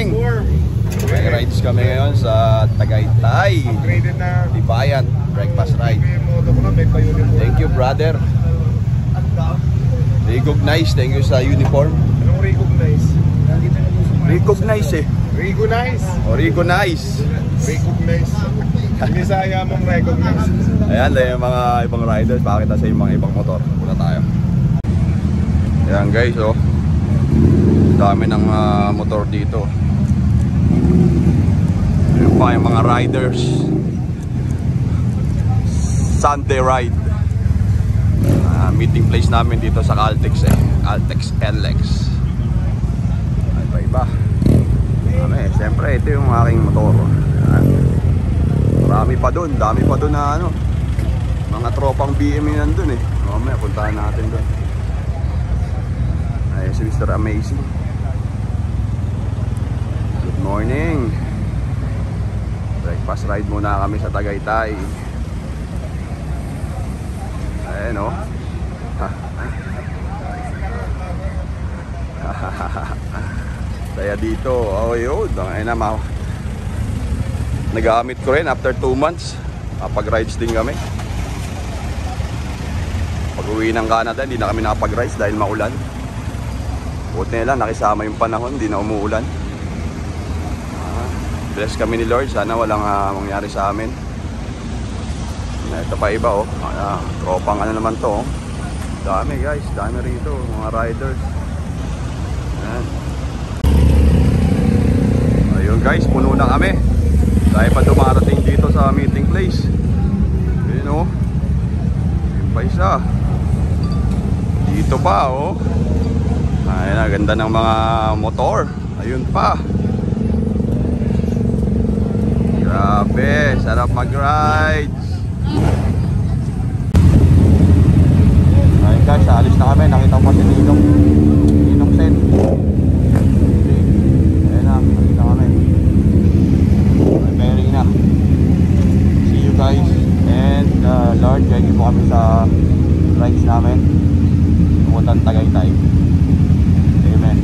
morning! May rides kami ngayon sa Tagaytay. Defiant breakfast ride. Thank you, brother. Recognize, thank you sa uniform. Anong recognize? Recognize eh. Recognize? O recognize. Recognize. Hindi saya mong recognize. Ayan, yung mga ibang riders. Pakita sa yung mga ibang motor. Puna tayo. Ayan guys, oh. Dami ng motor dito. Ayan pa yung mga riders. Sunday ride. Meeting place namin dito sa Caltex eh. Caltex LX. Ay pa iba. Siyempre ito yung aking motor. Ayan. Marami pa dun. Dami pa dun na ano. Mga tropang BM yun nandun eh. Mamaya puntahan natin dun. Ay si Mr. Amazing. Good morning. Breakfast ride muna kami sa Tagaytay. Ayan o. Saya dito. Oh yun. Ayun na, nagamit ko rin after 2 months. Pag-rides din kami. Pag uwi ng Canada, hindi na kami nakapag-rides dahil maulan. Buti nila, nakisama yung panahon, hindi na umuulan. Bless kami ni Lord, sana walang mangyari sa amin. Ito pa iba oh, tropang ano naman to oh. Dami guys, dami rito, mga riders. Ayan. Ayun guys, puno na kami. Dahil pa dumarating dito sa meeting place. Ayun oh. Ayun pa isa. Dito pa oh. Ayun, ganda ng mga motor. Ayun pa. Grabe, sarap mag-rides. Ayun guys, alis na kami. Nakita ko pa si Ninong Sen. Ayun na, nakita kami. Very na. See you guys. And Lord, ready po kami sa rides namin. Tumutan Tagaytay. Amen.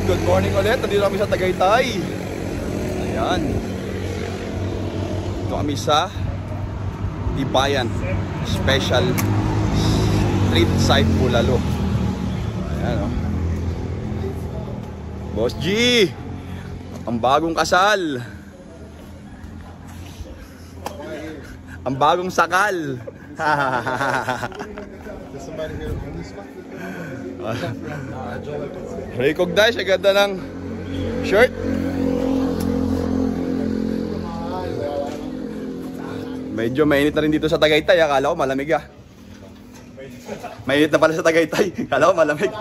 Good morning ulit, nandito kami sa Tagaytay. Ayan. Ito kami sa Defiant Special Street Side Bulalo. Ayan o. Boss G, ang bagong kasal. Ang bagong sakal. Recognize, ang ganda ng shirt. Medyo mainit na rin dito sa Tagaytay. Akala ko malamig ah. Mainit na pala sa Tagaytay. Akala ko malamig.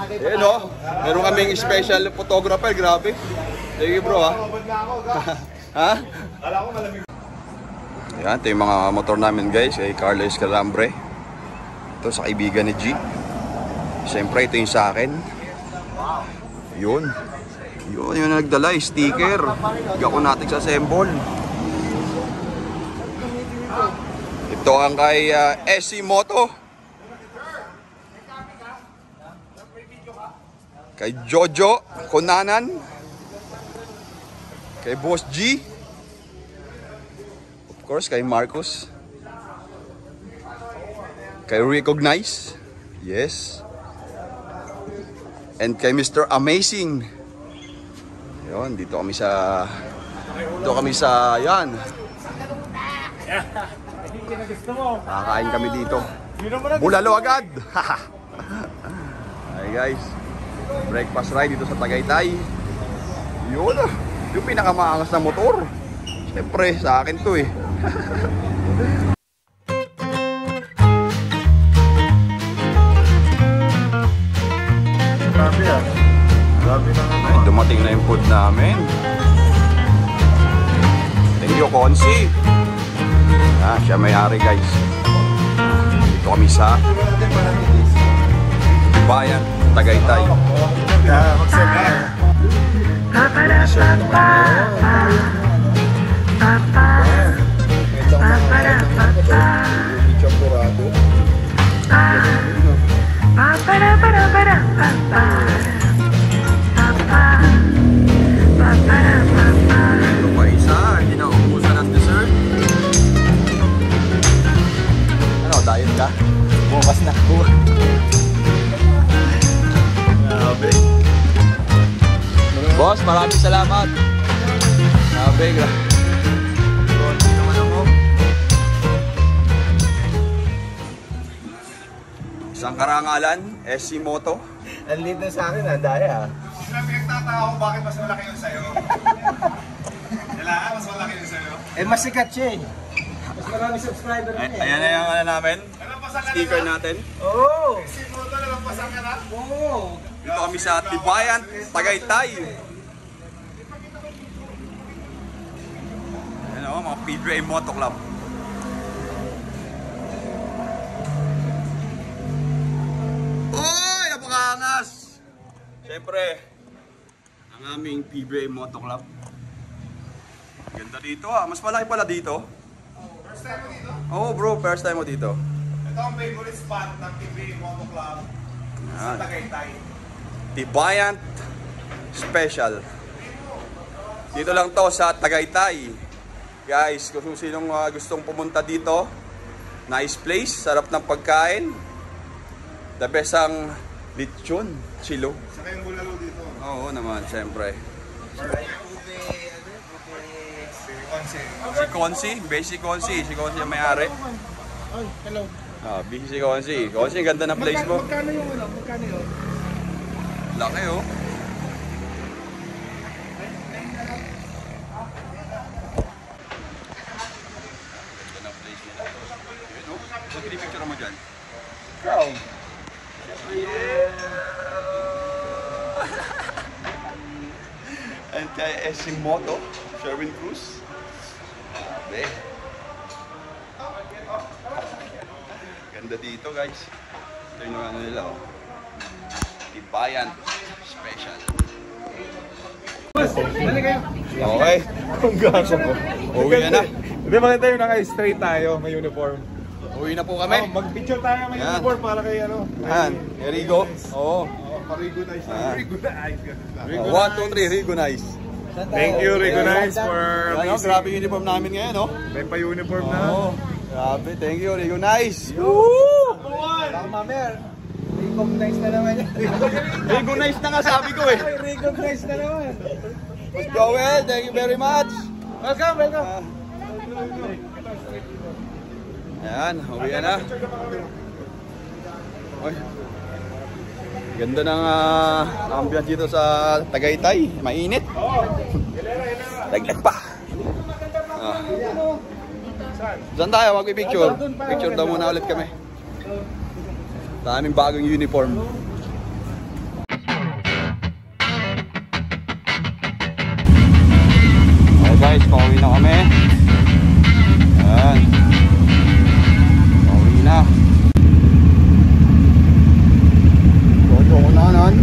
Ayan o, meron kaming special photographer. Grabe. Thank you bro ha. Ha? Ayan, ito yung mga motor namin guys, kay Carlo Escalambre. Ito sa kaibigan ni G. Siyempre ito yung sa akin. Yun yung nagdala, sticker. Gakonatics assemble. Ito ang kay SC Moto. Kay Jojo Konanan. Kay Boss G. Of course, kay Marcos. Kay Recognize. Yes. And kay Mr. Amazing. Yun, dito kami sa yan. Kakain kami dito. Bulalo agad. Hi guys. Breakfast ride dito sa Tagaytay. Yun, yung pinakamaangas na motor. Siyempre, sa akin to eh. Grabe ah. Grabe na Ay, dumating na yung food namin. Thank you, Konsi. Siya may-ari guys. Dito kami sa Bayan, Tagaytay. Ito pa isa, hindi na umusan ng dessert. Ano, diet ka? Bukas na. Grabe. Boss, maraming salamat. Grabe, grabe. Konti naman ako. Isang karangalan, SC Moto. Ang lead na sa akin, daya. Sila pinagtatao bakit mas malaki yun sa'yo? Kailangan mas malaki yun sa'yo? Eh, mas sikat siya eh. Mas marami subscriber niya eh. Ayan na yung ano namin. Sticker natin. Oo! Si Moto na magpasang ka na? Oo! Dito kami sa Tibayan, Tagaytay. Ayan o, mga PGA Moto Club. Uy! Napakaangas! Siyempre, ang aming PGA Moto Club. Ganda dito ah. Mas malaki pala dito. First time mo dito? Oo bro, first time mo dito. Ito ang favorite spot ng TV Moto Club sa Tagaytay. Tibayan Special. Dito lang to sa Tagaytay. Guys, kung sinong gustong pumunta dito, nice place, sarap ng pagkain. The best ang lechon, chilo. Saka yung bulalo dito. Oo naman, siyempre. Si Konsi. Si Konsi ang may-ari. Ay, hello. Busy si Konsi. Konsi, ganda ng place mo. Magkano yung ano? Magkano yun? Laki oh. Ganda ng place nila. Yun oh. Pag-picture mo dyan. Crown. And kay SC Moto, Sherwin Cruz. Grabe. Ganda dito guys. Ito yung ano nila oh. Tibayan Special. Dali kayo. Okay. Ang gaso ko. Uwi na na. Hindi ba tayo naka-straight tayo, may uniform? Uwi na po kami. Mag-picture tayo, may Yan. uniform para kay ano. Yan. Rigo. Oo. Parigo nice. Ah. Rigo nice. 1, 2, 3. Rigo nice. Thank you, Rigo nice, for Yan oh, grabe yung uniform namin ngayon oh. may pa-uniform na. Oo. Grabe. Thank you, Rigo nice. Mamer. Recognize na naman yan. Rigo nice na nga sabi ko eh. Recognize na naman. Mas Joel, thank you very much. Welcome, welcome. Yan, uwi na. Oy. Ganda ng ambiance dito sa Tagaytay. Mainit. Dagdag pa. Saan tayo? Mag-picture. Picture daw muna ulit kami. Sa aming bagong uniform. Okay guys, pauwi na kami. Ayan. Pauwi na. Jojo ko na,